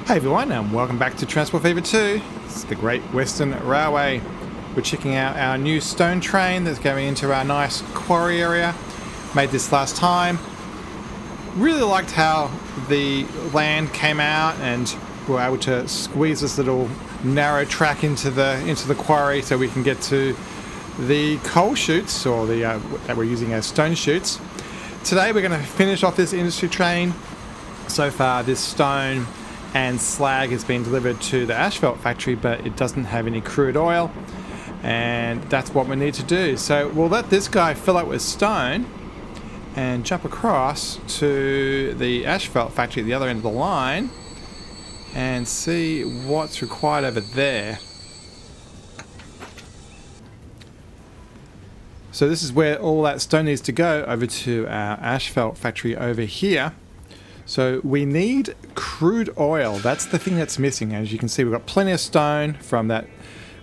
Hey everyone, and welcome back to Transport Fever 2. It's the Great Western Railway. We're checking out our new stone train that's going into our nice quarry area. Made this last time. Really liked how the land came out and we were able to squeeze this little narrow track into the quarry so we can get to the coal chutes, or the that we're using as stone chutes. Today we're going to finish off this industry train. So far this stone and slag has been delivered to the asphalt factory, but it doesn't have any crude oil, and that's what we need to do. So we'll let this guy fill up with stone and jump across to the asphalt factory at the other end of the line and see what's required over there. So this is where all that stone needs to go, over to our asphalt factory over here. So we need crude oil. That's the thing that's missing. As you can see, we've got plenty of stone from that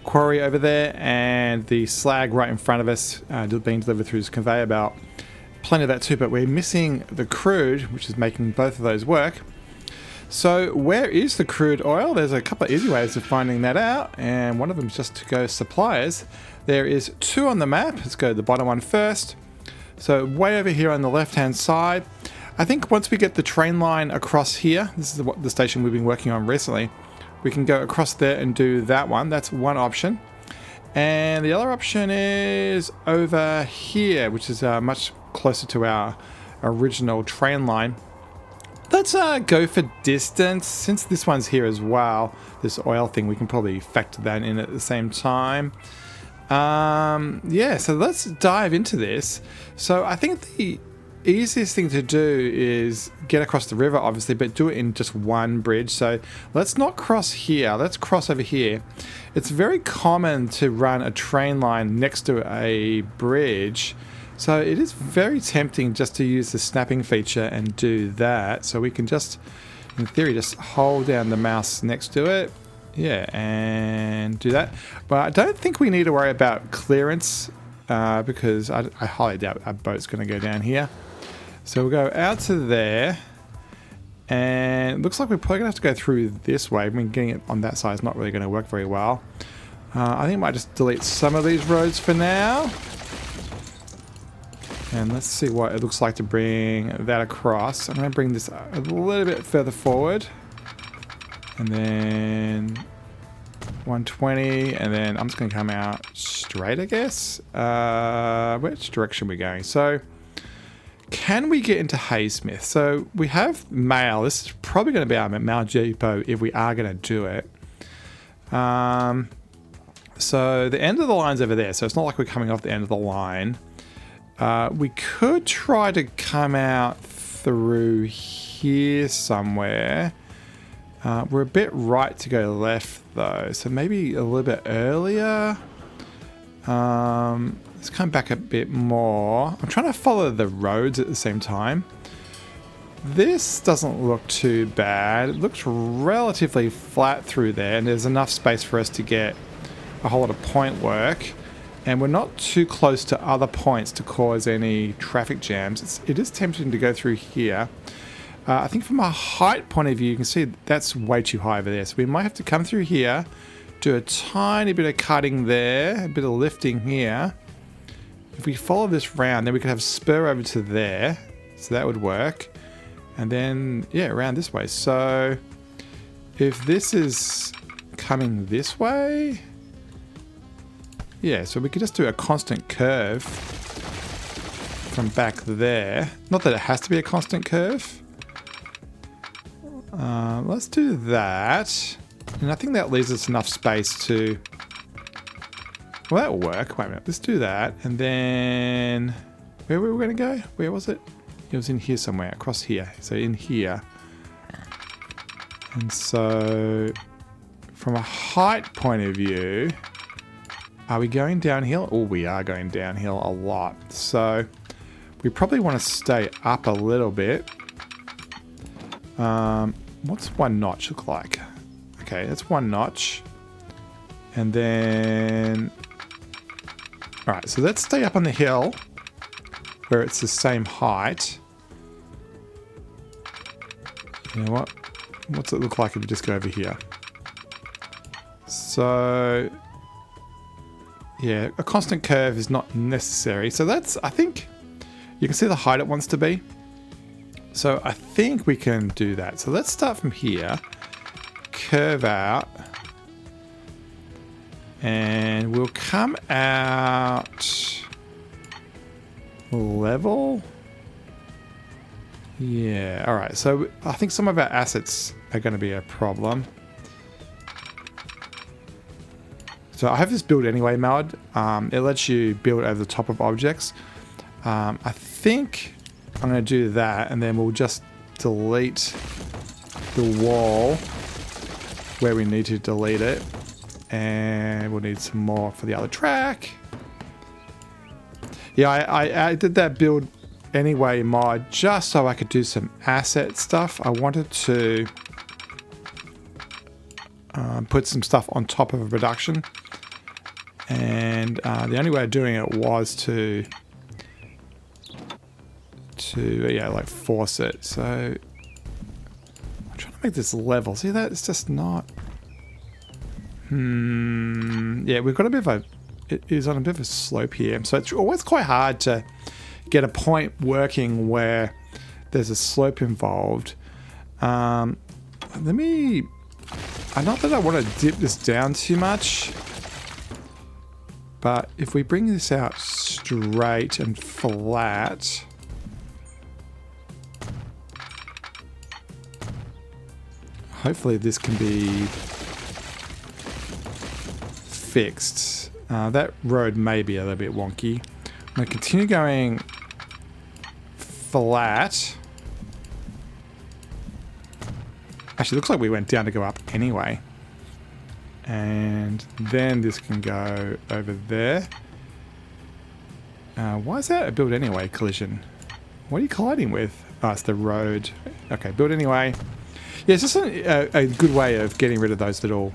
quarry over there and the slag right in front of us being delivered through this conveyor belt. Plenty of that too, but we're missing the crude, which is making both of those work. So where is the crude oil? There's a couple of easy ways of finding that out, and one of them is just to go suppliers. There is two on the map. Let's go to the bottom one first. So way over here on the left hand side, I think once we get the train line across here, this is the station we've been working on recently, we can go across there and do that one. That's one option. And the other option is over here, which is much closer to our original train line. Let's go for distance. Since this one's here as well, this oil thing, we can probably factor that in at the same time. Yeah, so let's dive into this. So I think the easiest thing to do is get across the river, obviously, but do it in just one bridge. So let's not cross here. Let's cross over here. It's very common to run a train line next to a bridge. So it is very tempting just to use the snapping feature and do that. So we can just, in theory, just hold down the mouse next to it. Yeah, and do that. But I don't think we need to worry about clearance because I highly doubt our boat's going to go down here. So we'll go out to there, and it looks like we're probably going to have to go through this way. I mean, getting it on that side is not really going to work very well. I think I might just delete some of these roads for now. And let's see what it looks like to bring that across. I'm going to bring this a little bit further forward. And then 120, and then I'm just going to come out straight, I guess. Which direction are we going? So can we get into Haysmith? So we have mail. This is probably going to be our mail depot if we are going to do it. So the end of the line's over there. So it's not like we're coming off the end of the line. We could try to come out through here somewhere. We're a bit right to go left though, so maybe a little bit earlier. Let's come back a bit more. I'm trying to follow the roads at the same time. This doesn't look too bad. It looks relatively flat through there, and there's enough space for us to get a whole lot of point work. And we're not too close to other points to cause any traffic jams. It is tempting to go through here. I think from a height point of view, you can see that's way too high over there. So we might have to come through here, do a tiny bit of cutting there, a bit of lifting here. If we follow this round, then we could have spur over to there. So that would work. And then, yeah, around this way. So if this is coming this way, yeah, so we could just do a constant curve from back there. Not that it has to be a constant curve. Let's do that. And I think that leaves us enough space to... Well, that will work. Wait a minute. Let's do that. And then... Where were we going to go? Where was it? It was in here somewhere. Across here. So in here. And so... From a height point of view... Are we going downhill? Oh, we are going downhill a lot. So... We probably want to stay up a little bit. What's one notch look like? Okay, that's one notch. And then... Alright, so let's stay up on the hill where it's the same height. You know what? What's it look like if we just go over here? So, yeah, a constant curve is not necessary. So that's, I think, you can see the height it wants to be. So I think we can do that. So let's start from here, curve out, and we'll come out level. Yeah, all right. So I think some of our assets are going to be a problem. So I have this build anyway mod. It lets you build over the top of objects. I think I'm going to do that, and then we'll just delete the wall where we need to delete it. And we'll need some more for the other track. Yeah, I did that build anyway mod just so I could do some asset stuff. I wanted to put some stuff on top of a production. And the only way of doing it was to yeah, like force it. So I'm trying to make this level. See that? It's just not. Yeah, we've got a bit of a. It is on a bit of a slope here, so it's always quite hard to get a point working where there's a slope involved. Let me. Not that I want to dip this down too much, but if we bring this out straight and flat. Hopefully this can be fixed. That road may be a little bit wonky. I'm going to continue going flat. Actually, looks like we went down to go up anyway. And then this can go over there. Why is that a build anyway collision? What are you colliding with? Oh, it's the road. Okay, build anyway. Yeah, it's just a good way of getting rid of those little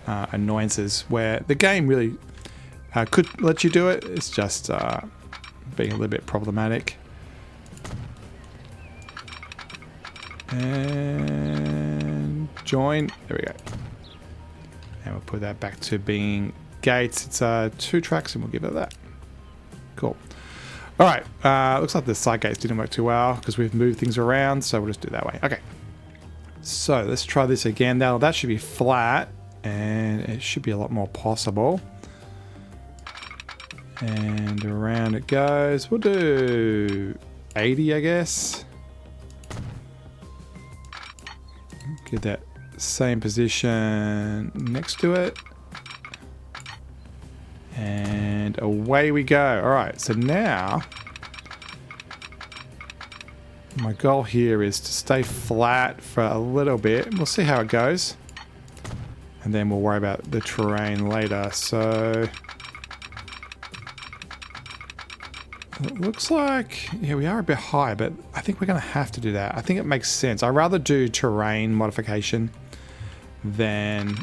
annoyances where the game really could let you do it. It's just being a little bit problematic. And join. There we go. And we'll put that back to being gates. It's 2 tracks and we'll give it that. Cool. All right. Looks like the side gates didn't work too well because we've moved things around. So we'll just do it that way. Okay. So let's try this again. Now that should be flat and it should be a lot more possible. And around it goes. We'll do 80, I guess. Get that same position next to it. And away we go. All right, so now my goal here is to stay flat for a little bit. We'll see how it goes. And then we'll worry about the terrain later. So it looks like, yeah, we are a bit high, but I think we're going to have to do that. I think it makes sense. I'd rather do terrain modification than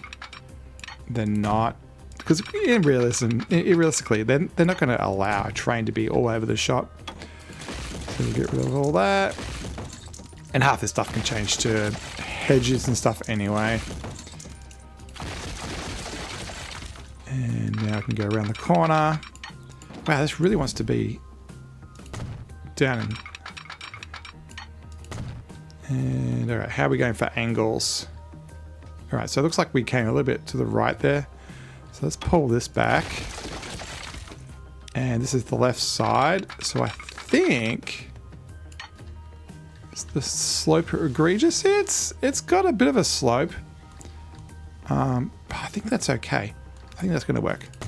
not. Because realistically, they're not going to allow a train to be all over the shop. So we'll get rid of all that. And half this stuff can change to hedges and stuff anyway. And now I can go around the corner. Wow, this really wants to be down. And all right, how are we going for angles? All right, so it looks like we came a little bit to the right there. So let's pull this back. And this is the left side. So I think is the slope egregious? It's got a bit of a slope. But I think that's okay. I think that's going to work. I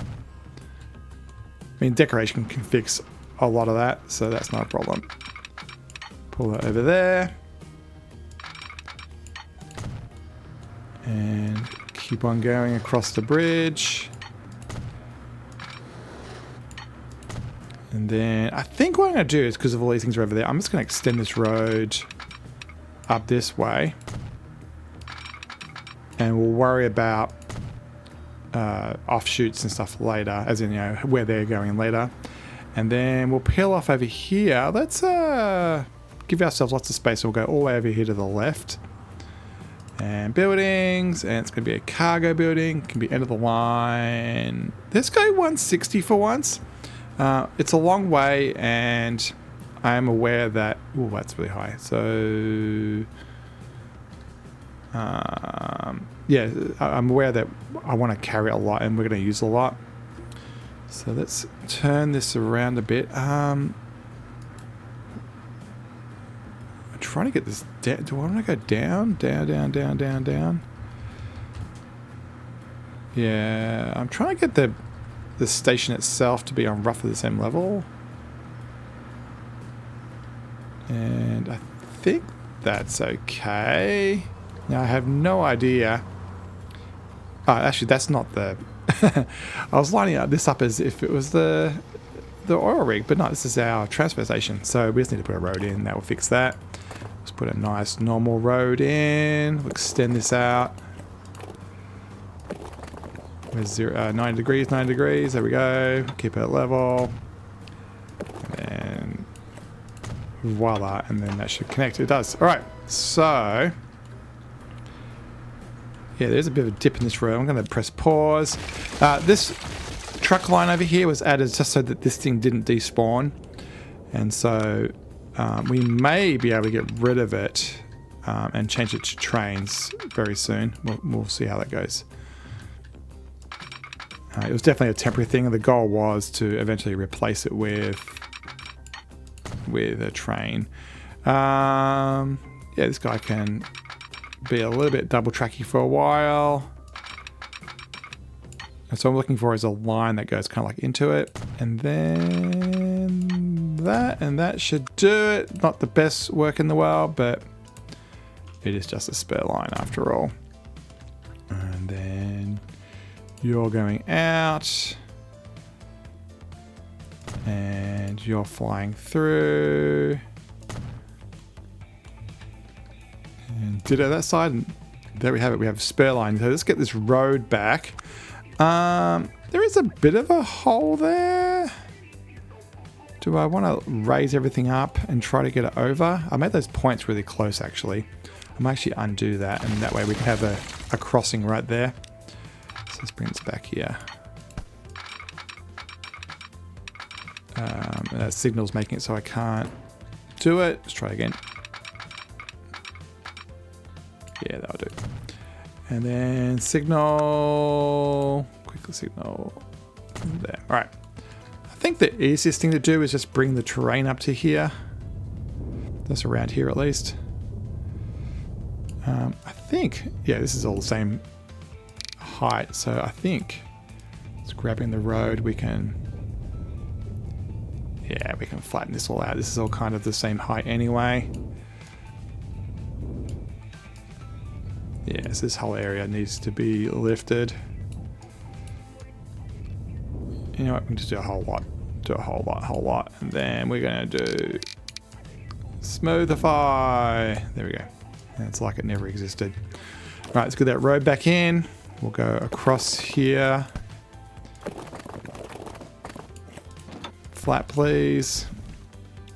mean, decoration can fix a lot of that, so that's not a problem. Pull that over there. And keep on going across the bridge. And then I think what I'm going to do is, because of all these things are over there, I'm just going to extend this road up this way. And we'll worry about offshoots and stuff later, as in, you know, where they're going later. And then we'll peel off over here. Let's give ourselves lots of space. We'll go all the way over here to the left. And buildings, and it's going to be a cargo building. Can be end of the line. Let's go 160 for once. It's a long way, and I am aware that... Oh, that's really high. So... yeah, I'm aware that I want to carry a lot, and we're going to use a lot. So let's turn this around a bit. I'm trying to get this down. Do I want to go down? Down. Yeah, I'm trying to get the station itself to be on roughly the same level. And I think that's okay. Now I have no idea. Oh, actually, that's not the... I was lining this up as if it was the oil rig, but no, this is our transfer station. So we just need to put a road in. That will fix that. Let's put a nice normal road in. We'll extend this out. Where's 90 degrees, 90 degrees. There we go. Keep it level. And voila. And then that should connect. It does. All right. So... yeah, there's a bit of a dip in this road. I'm going to press pause. This truck line over here was added just so that this thing didn't despawn. And so we may be able to get rid of it and change it to trains very soon. We'll see how that goes. It was definitely a temporary thing, and the goal was to eventually replace it with a train. Yeah, this guy can... be a little bit double tracky for a while. And so I'm looking for is a line that goes kind of like into it. And then that should do it. Not the best work in the world, but it is just a spare line after all. And then you're going out. And you're flying through. And ditto that side, and there we have it. We have a spare line. So let's get this road back. There is a bit of a hole there. Do I want to raise everything up and try to get it over? I made those points really close, actually. I might actually undo that, and that way we can have a crossing right there. So let's bring this back here. That signal's making it so I can't do it. Let's try again. Yeah, that'll do. And then signal, quickly signal there. All right. I think the easiest thing to do is just bring the terrain up to here. That's around here at least. I think, yeah, this is all the same height. So I think it's grabbing the road. We can flatten this all out. This is all kind of the same height anyway. Yes, this whole area needs to be lifted. You know what, we can just do a whole lot. And then we're going to do smoothify. There we go. And it's like it never existed. Right, let's get that road back in. We'll go across here. Flat, please.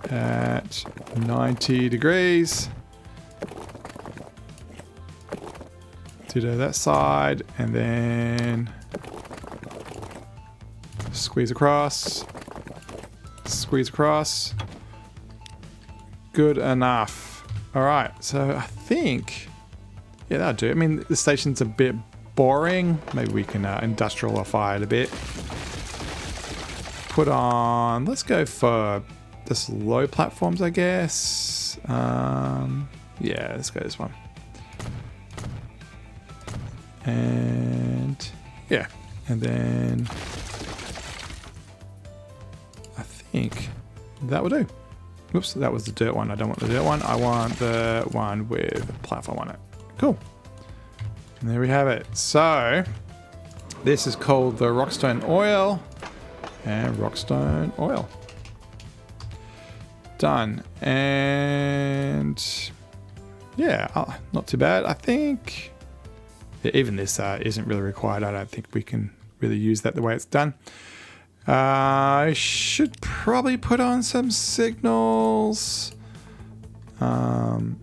At 90 degrees. Ditto that side, and then squeeze across. Good enough. All right, so I think, yeah, that'll do. I mean, the station's a bit boring. Maybe we can industrialify it a bit. Put on, let's go for this low platforms, I guess. Yeah, let's go this one. And yeah, and then I think that will do. Whoops, that was the dirt one. I don't want the dirt one. I want the one with a platform on it. Cool. And there we have it. So this is called the Rockstone Oil, and Rockstone Oil. Done. And yeah, not too bad. I think even this isn't really required. I don't think we can really use that the way it's done. I should probably put on some signals. We'll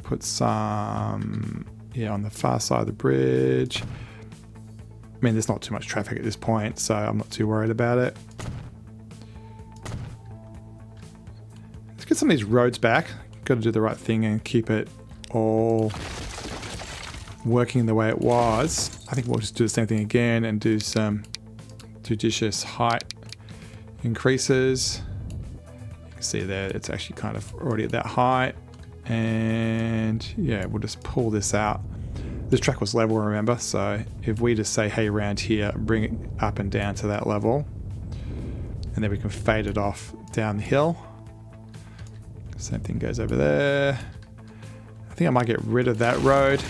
put some Yeah, on the far side of the bridge. I mean, there's not too much traffic at this point, so I'm not too worried about it. Let's get some of these roads back. Got to do the right thing and keep it all working the way it was. I think we'll just do the same thing again and do some judicious height increases. You can see there it's actually kind of already at that height. And yeah, we'll just pull this out. This track was level, remember, so if we just say, hey, around here, bring it up and down to that level, and then we can fade it off down the hill. Same thing goes over there. I think I might get rid of that road.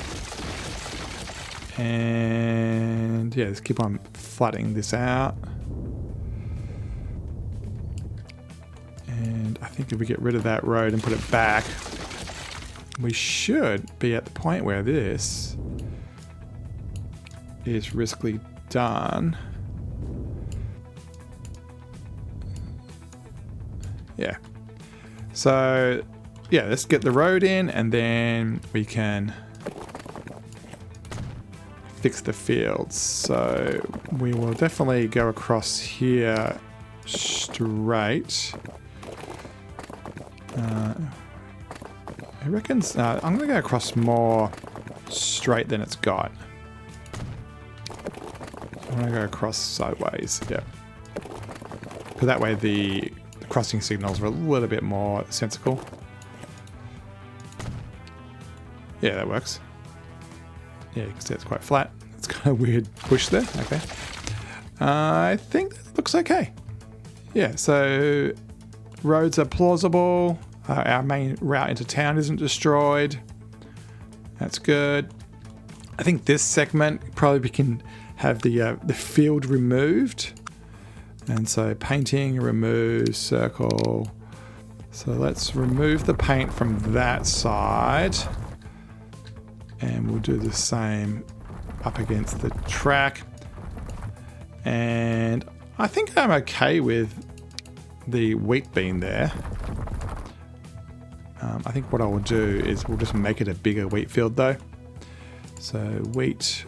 And yeah, let's keep on flattening this out. And I think if we get rid of that road and put it back, we should be at the point where this is riskily done. Yeah. So yeah, let's get the road in and then we can fix the fields. So we will definitely go across here straight. I reckon I'm going to go across more straight than it's got. I'm going to go across sideways, yeah. Because that way the crossing signals are a little bit more sensible. Yeah, that works. Yeah, you can see it's quite flat. It's kind of weird push there. Okay. I think that looks okay. Yeah, so roads are plausible. Our main route into town isn't destroyed. That's good. I think this segment probably we can have the field removed. And so painting, remove, circle. So let's remove the paint from that side. And we'll do the same up against the track. And I think I'm okay with the wheat being there. I think what I will do is we'll just make it a bigger wheat field though. So wheat.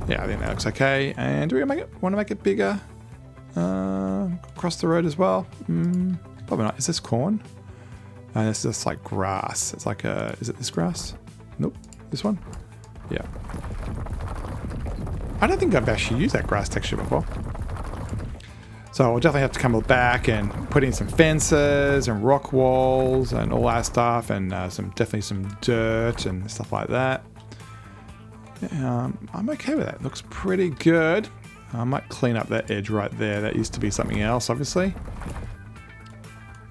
Yeah, I think that looks okay. And do we want to make it bigger? Across the road as well? Probably not. Is this corn? And it's just like grass. It's like is it this grass? Nope. This one? Yeah. I don't think I've actually used that grass texture before. So we'll definitely have to come back and put in some fences and rock walls and all that stuff, and definitely some dirt and stuff like that. I'm okay with that. It looks pretty good. I might clean up that edge right there. That used to be something else, obviously.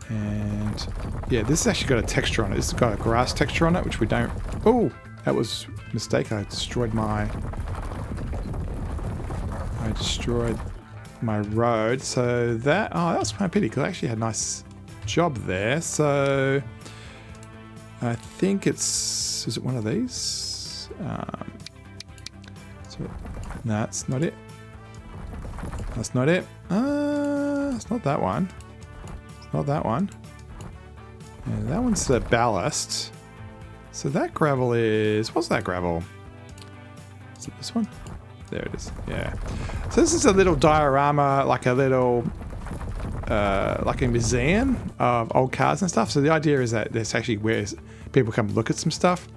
And yeah, this has actually got a texture on it. This has got a grass texture on it, which we don't... Oh, that was a mistake. I destroyed my road. So that... Oh, that was kind of pity because I actually had a nice job there. So I think it's... Is it one of these? So, no, that's not it. That's not it. It's not that one. It's not that one. And that one's the ballast. So that gravel is... What's that gravel? Is it this one? There it is. Yeah. So this is a little diorama, like a little... like a museum of old cars and stuff. So the idea is that this actually where people come look at some stuff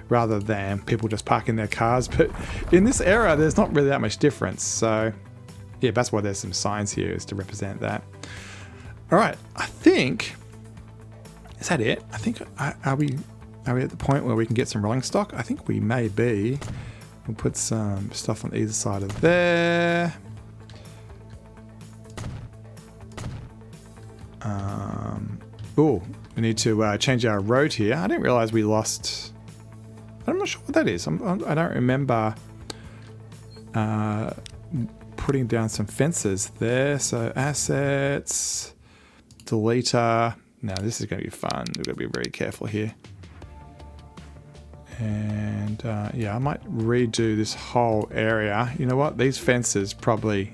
rather than people just parking their cars. But in this era, there's not really that much difference. So yeah, that's why there's some signs here, is to represent that. All right, I think... Is that it? I think... Are we at the point where we can get some rolling stock? I think we may be. We'll put some stuff on either side of there. Oh, we need to change our road here. I didn't realize we lost... I'm not sure what that is. I don't remember putting down some fences there. So assets, deleter. Now this is going to be fun. We've got to be very careful here. And yeah, I might redo this whole area. You know what? These fences probably...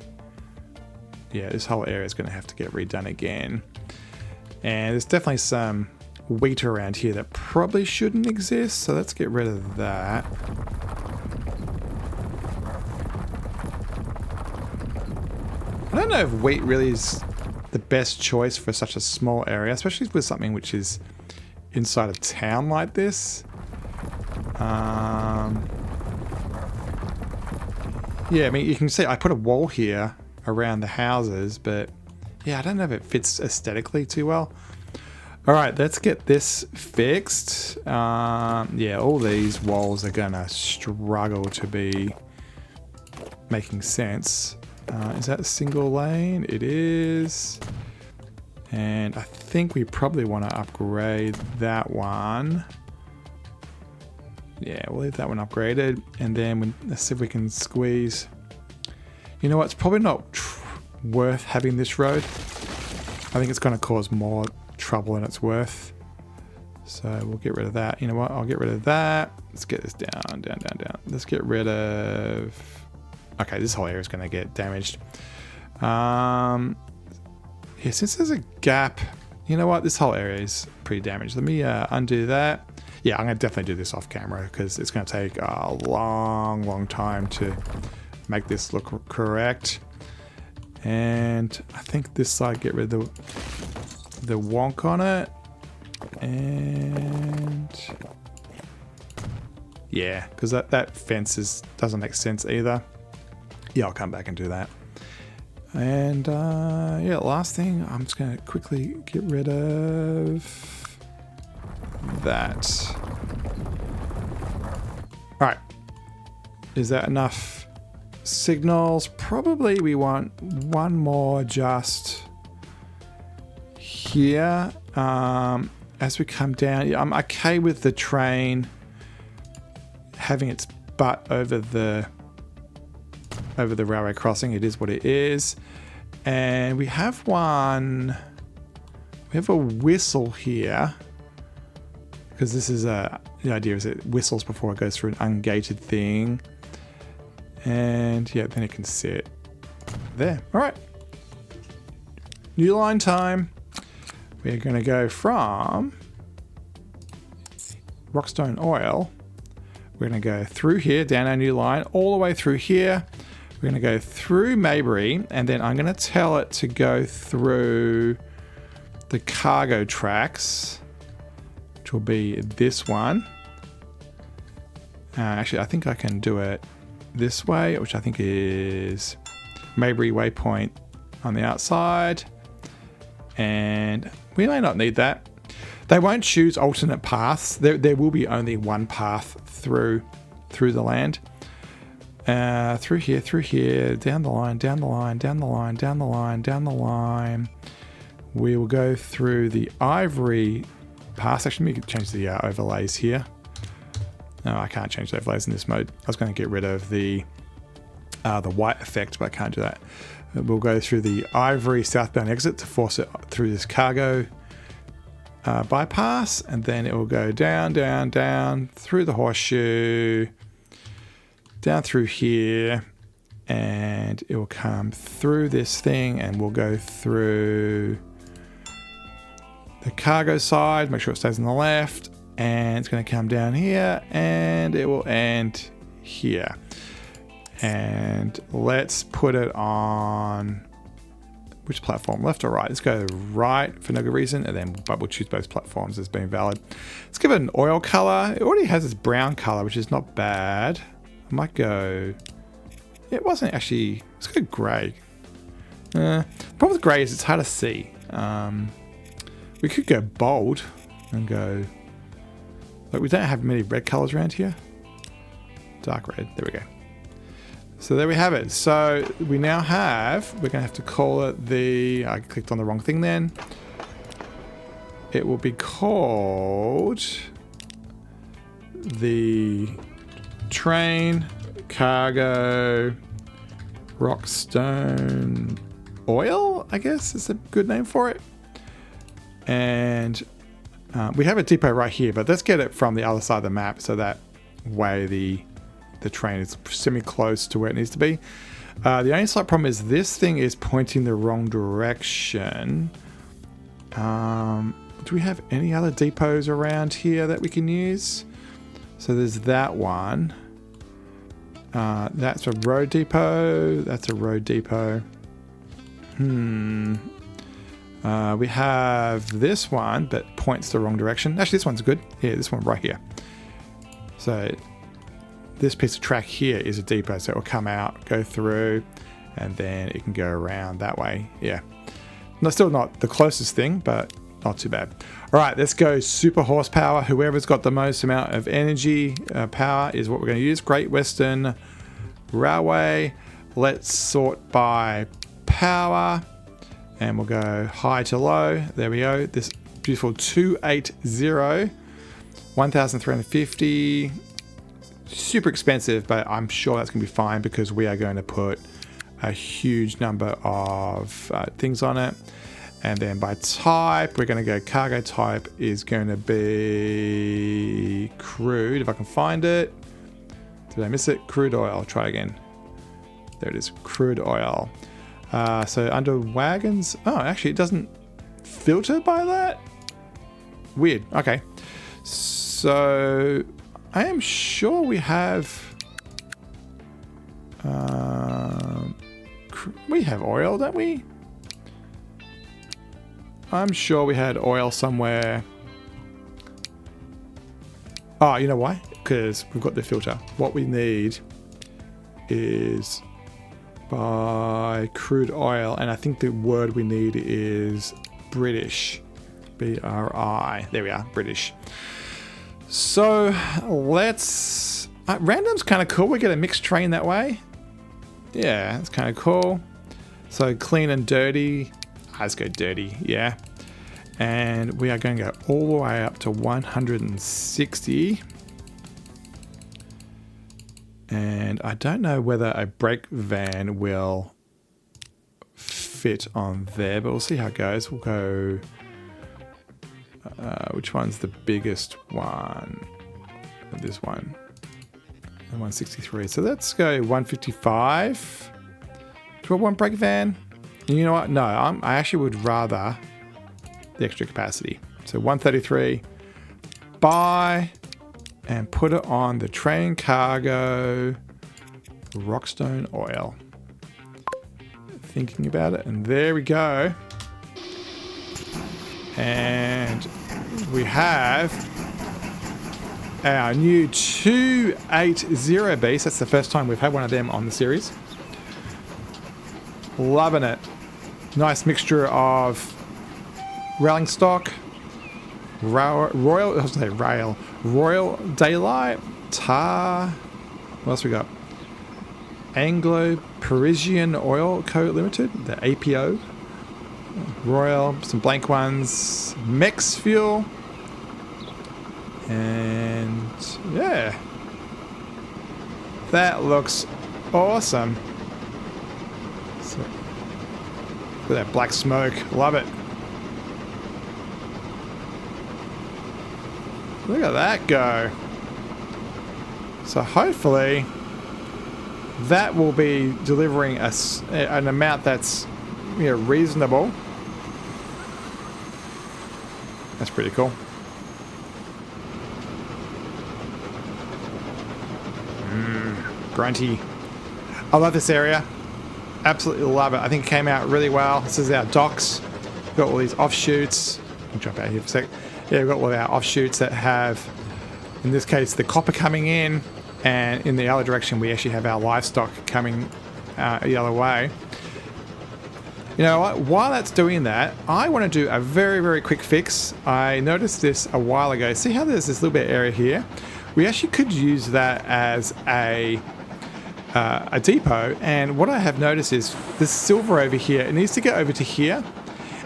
Yeah, this whole area is going to have to get redone again. And there's definitely some wheat around here that probably shouldn't exist, so let's get rid of that. I don't know if wheat really is the best choice for such a small area, especially with something which is inside of town like this. Yeah, I mean, you can see I put a wall here around the houses, but yeah, I don't know if it fits aesthetically too well. All right, let's get this fixed. Yeah, all these walls are gonna struggle to be making sense. Is that a single lane? It is. And I think we probably want to upgrade that one. Yeah, we'll leave that one upgraded. And then let's see if we can squeeze. You know what? It's probably not worth having this road. I think it's going to cause more trouble than it's worth. So we'll get rid of that. You know what? I'll get rid of that. Let's get this down, down, down, down. Let's get rid of... Okay, this whole area is going to get damaged. Yeah, since there's a gap, you know what? This whole area is pretty damaged. Let me undo that. Yeah, I'm going to definitely do this off camera because it's going to take a long, long time to make this look correct. And I think this side, get rid of the wonk on it. And yeah, because that fence doesn't make sense either. Yeah, I'll come back and do that. And yeah, last thing, I'm just going to quickly get rid of that. All right. Is that enough signals? Probably we want one more just here. As we come down, yeah, I'm okay with the train having its butt over the railway crossing. It is what it is. And we have a whistle here, because this is the idea is it whistles before it goes through an ungated thing. And yeah, then it can sit there. All right. New line time. We're going to go from Rockstone Oil. We're going to go through here, down our new line, all the way through here. We're going to go through Maybury, and then I'm going to tell it to go through the cargo tracks, which will be this one. Actually, I think I can do it this way, which I think is Maybury Waypoint on the outside. And we may not need that. They won't choose alternate paths. There will be only one path through the land. Through here, down the line, down the line, down the line, down the line, down the line. We will go through the Ivory Pass. Actually, let me change the overlays here. No, I can't change the overlays in this mode. I was going to get rid of the white effect, but I can't do that. We'll go through the Ivory southbound exit to force it through this cargo bypass, and then it will go down, down, down through the horseshoe, down through here, and it will come through this thing, and we'll go through the cargo side, make sure it stays on the left, and it's going to come down here, and it will end here. And let's put it on which platform, left or right? Let's go right for no good reason, and then but we'll choose both platforms as being valid. Let's give it an oil color. It already has this brown color, which is not bad. I might go... It wasn't actually... Let's go grey. The problem with grey is it's hard to see. We could go bold and go... Like, we don't have many red colors around here. Dark red. There we go. So there we have it. So we now have... We're going to have to call it the... I clicked on the wrong thing then. It will be called... the... Train Cargo Rockstone Oil, I guess is a good name for it. And we have a depot right here, but let's get it from the other side of the map so that way the train is semi-close to where it needs to be. The only slight problem is this thing is pointing the wrong direction. Do we have any other depots around here that we can use? So there's that one. That's a road depot. That's a road depot. We have this one, but points the wrong direction. Actually, this one's good. Yeah, this one right here. So this piece of track here is a depot. So it will come out, go through, and then it can go around that way. Yeah. No, still not the closest thing, but not too bad. All right, let's go super horsepower. Whoever's got the most amount of energy power is what we're going to use. Great Western Railway. Let's sort by power. And we'll go high to low. There we go. This beautiful 280. 1,350. Super expensive, but I'm sure that's going to be fine because we are going to put a huge number of things on it. And then by type, we're going to go cargo type is going to be crude, if I can find it. Did I miss it? Crude oil. I'll try again. There it is. Crude oil. So under wagons, oh, actually it doesn't filter by that? Weird. Okay. So I am sure we have oil, don't we? I'm sure we had oil somewhere. Oh, you know why? Because we've got the filter. What we need is by crude oil, and I think the word we need is British. BRI. There we are, British. So let's... random's kind of cool. We get a mixed train that way. Yeah, that's kind of cool. So clean and dirty. Let's go dirty, yeah. And we are going to go all the way up to 160. And I don't know whether a brake van will fit on there, but we'll see how it goes. We'll go... which one's the biggest one? This one. 163. So let's go 155. Do I want brake van? You know what? No, I actually would rather the extra capacity. So 133. Buy and put it on the train cargo Rockstone oil. Thinking about it, and there we go. And we have our new 280 beast. That's the first time we've had one of them on the series. Loving it. Nice mixture of railing stock, Royal Daylight, Tar. What else we got? Anglo Parisian Oil Co Limited, the APO. Royal, some blank ones, Mex Fuel, and yeah, that looks awesome. So, look at that black smoke, love it. Look at that go. So hopefully that will be delivering us an amount that's, you know, reasonable. That's pretty cool. Grunty. I love this area. Absolutely love it. I think it came out really well. This is our docks. We've got all these offshoots. I'll jump out here for a sec. Yeah, we've got all our offshoots that have, in this case, the copper coming in, and in the other direction we actually have our livestock coming the other way. You know what? While that's doing that, I want to do a very, very quick fix. I noticed this a while ago. See how there's this little bit of area here? We actually could use that as a depot. And what I have noticed is this silver over here, it needs to get over to here.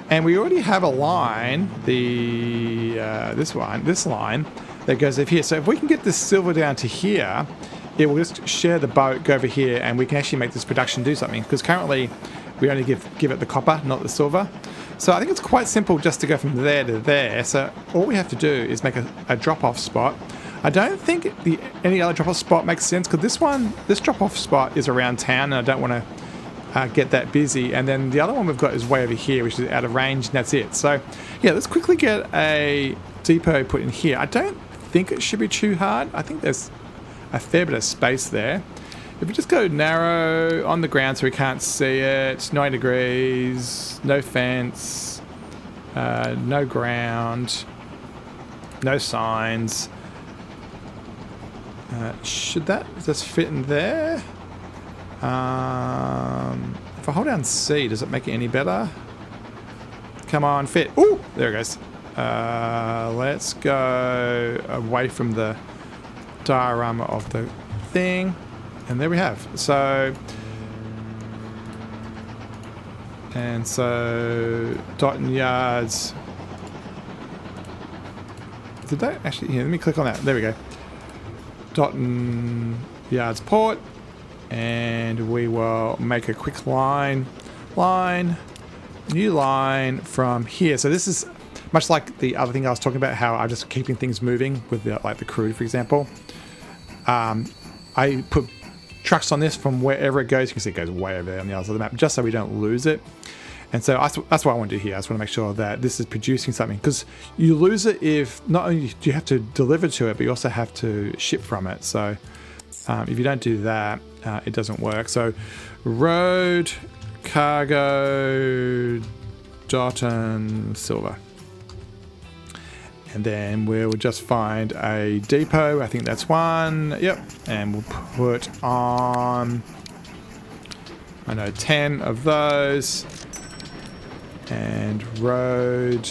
And we already have a line, this line that goes over here. So if we can get this silver down to here, it will just share the boat, go over here, and we can actually make this production do something. Because currently we only give it the copper, not the silver. So I think it's quite simple just to go from there to there. So all we have to do is make a drop-off spot. I don't think any other drop-off spot makes sense, because this drop-off spot is around town, and I don't want to get that busy. And then the other one we've got is way over here, which is out of range, and that's it. So yeah, let's quickly get a depot put in here. I don't think it should be too hard. I think there's a fair bit of space there. If we just go narrow on the ground so we can't see it, 9 degrees, no fence, no ground, no signs. Should that just fit in there? If I hold down C, does it make it any better? Come on, fit. Ooh, there it goes. Let's go away from the diorama of the thing. And there we have. So dot and yards. Did that actually? Here, let me click on that. There we go. Dot and yards port, and we will make a quick line, new line from here. So this is much like the other thing I was talking about, how I'm just keeping things moving with the, like the Crude, for example. I put trucks on this from wherever it goes. You can see it goes way over there on the other side of the map, just so we don't lose it. And so that's what I want to do here. I just want to make sure that this is producing something, because you lose it if not only do you have to deliver to it, but you also have to ship from it. So if you don't do that, it doesn't work. So road, cargo, dot and silver. And then we'll just find a depot. I think that's one. Yep. And we'll put on, 10 of those. And road,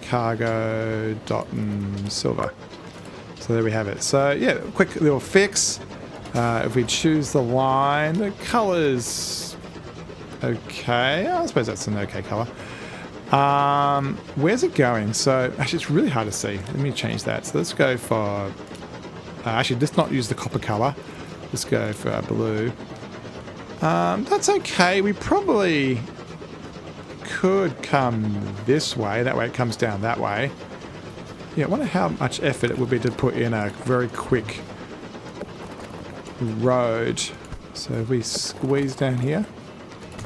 cargo, dot and silver. So there we have it. So yeah, quick little fix. If we choose the line, the color's okay. I suppose that's an okay color. Where's it going? So actually it's really hard to see. Let me change that. So let's go for actually let's not use the copper color. Let's go for blue. That's okay. We probably could come this way. That way it comes down that way. Yeah, I wonder how much effort it would be to put in a very quick road. So if we squeeze down here.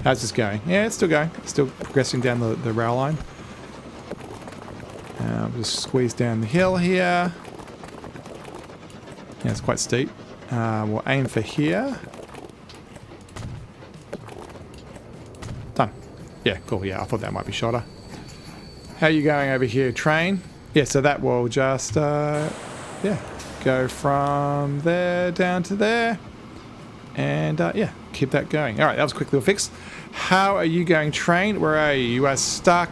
How's this going? Yeah, it's still going. It's still progressing down the rail line. We'll just squeeze down the hill here. Yeah, it's quite steep. We'll aim for here. Done. Yeah, cool. Yeah, I thought that might be shorter. How are you going over here, train? Yeah, so that will just, go from there down to there. And, yeah, keep that going. All right, that was a quick little fix. How are you going, train? Where are you? You are stuck.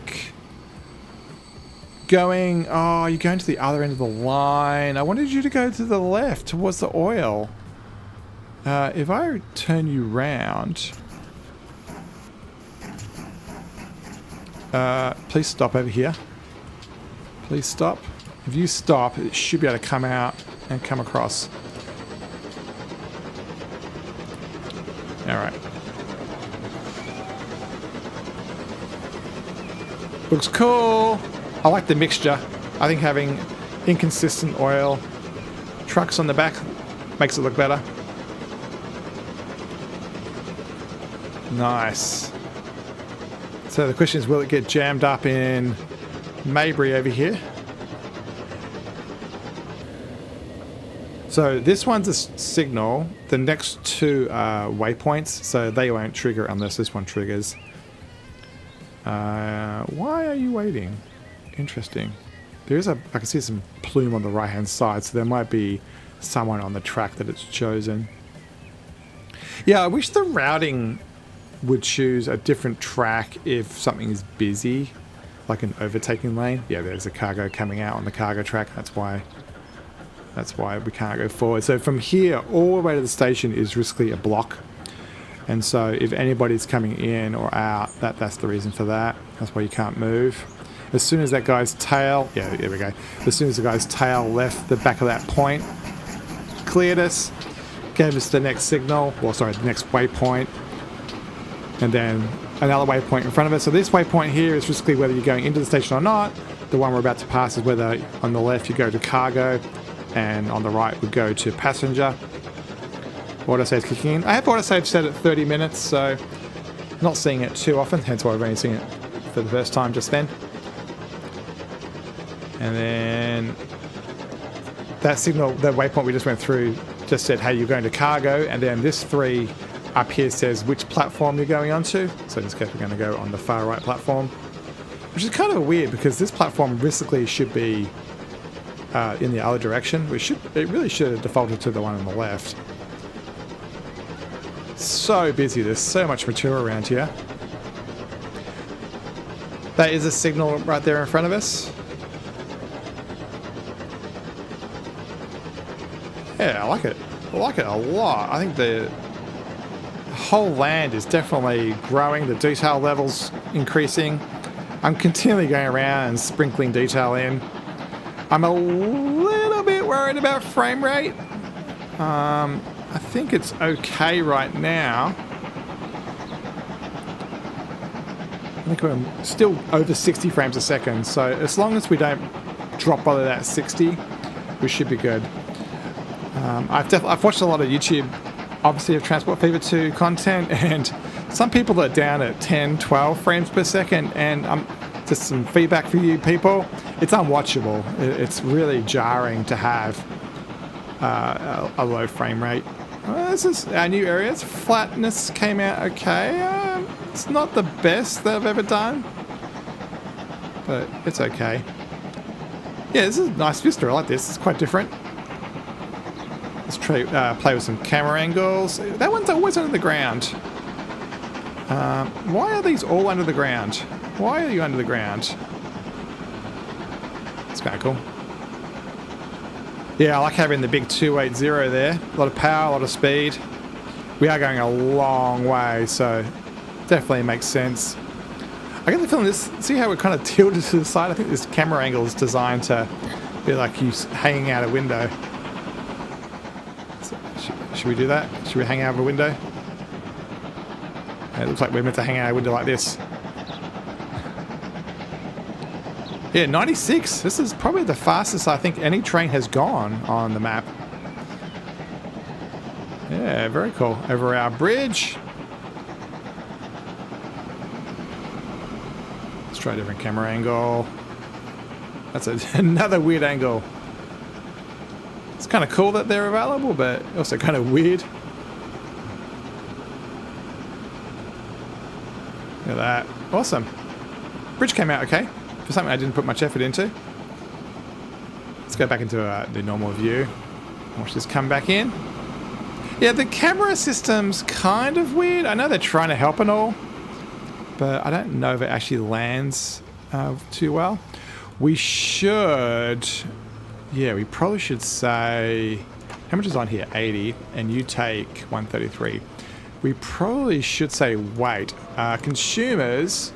Going, oh, you're going to the other end of the line. I wanted you to go to the left, towards the oil. If I turn you round... please stop over here. Please stop. If you stop, it should be able to come out and come across. Alright. Looks cool. I like the mixture. I think having inconsistent oil trucks on the back makes it look better. Nice. So the question is, will it get jammed up in Maybury over here? So this one's a signal. The next two are waypoints, so they won't trigger unless this one triggers. Why are you waiting? Interesting. There is I can see some plume on the right hand side, so there might be someone on the track that it's chosen. Yeah, I wish the routing would choose a different track if something is busy, like an overtaking lane. Yeah, there's a cargo coming out on the cargo track. That's why we can't go forward. So from here all the way to the station is basically a block. And so if anybody's coming in or out, that's the reason for that. That's why you can't move. As soon as that guy's tail, yeah, there we go. As soon as the guy's tail left the back of that point, cleared us, gave us the next signal, or sorry, the next waypoint, and then another waypoint in front of it. So this waypoint here is basically whether you're going into the station or not. The one we're about to pass is whether on the left you go to cargo, and on the right would go to passenger. Autosave kicking in. I have autosave set at 30 minutes, so Not seeing it too often, hence why I've only seen it for the first time just then. And then that signal, the waypoint we just went through, just said, hey, you're going to cargo. And then this 3 up here says which platform you're going onto. So in this case, we're going to go on the far right platform, which is kind of weird because this platform basically should be in the other direction. It really should have defaulted to the one on the left. So busy. There's so much material around here. That is a signal right there in front of us. Yeah, I like it. I like it a lot. I think the whole land is definitely growing. The detail level's increasing. I'm continually going around and sprinkling detail in. I'm a little bit worried about frame rate. I think it's okay right now. I think we're still over 60 frames a second, so as long as we don't drop below that 60, we should be good. I've watched a lot of YouTube, obviously, of Transport Fever 2 content, and some people are down at 10, 12 frames per second, and just some feedback for you people, it's unwatchable. It's really jarring to have a low frame rate. This is our new areas. Flatness came out okay. It's not the best that I've ever done, but it's okay. Yeah, this is a nice vista. I like this. It's quite different. Let's try play with some camera angles. That one's always under the ground. Why are these all under the ground? Why are you under the ground? It's kind of cool. Yeah, I like having the big 280 there. A lot of power, a lot of speed. We are going a long way, so definitely makes sense. I get the feeling this, see how we're kind of tilted to the side? I think this camera angle is designed to be like you hanging out a window. So, should we do that? Should we hang out of a window? Yeah, it looks like we're meant to hang out a window like this. Yeah, 96. This is probably the fastest I think any train has gone on the map. Yeah, very cool. Over our bridge. Let's try a different camera angle. That's another weird angle. It's kind of cool that they're available, but also kind of weird. Look at that. Awesome. Bridge came out okay. For something I didn't put much effort into. Let's go back into the normal view. Watch this come back in. Yeah, the camera system's kind of weird. I know they're trying to help and all, but I don't know if it actually lands too well. We should... Yeah, we probably should say... How much is on here? 80, and you take 133. We probably should say weight. Consumers...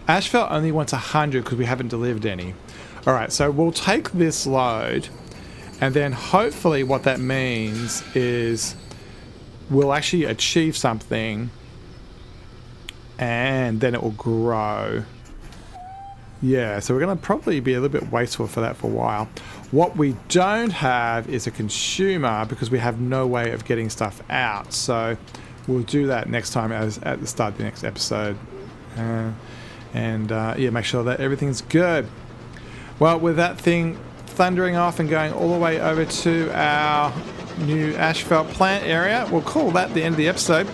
Asphalt only wants 100 because we haven't delivered any. Alright, so we'll take this load, and then hopefully what that means is we'll actually achieve something, and then it will grow. Yeah, so we're going to probably be a little bit wasteful for that for a while. What we don't have is a consumer because we have no way of getting stuff out. So we'll do that next time as at the start of the next episode. Yeah, make sure that everything's good. Well, with that thing thundering off and going all the way over to our new asphalt plant area, we'll call that the end of the episode.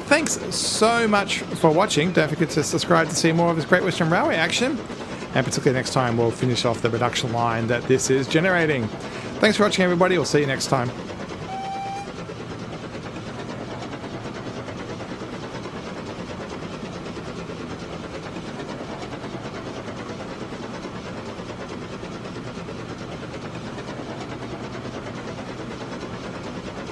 Thanks so much for watching. Don't forget to subscribe to see more of this Great Western Railway action. And particularly next time, we'll finish off the production line that this is generating. Thanks for watching, everybody. We'll see you next time.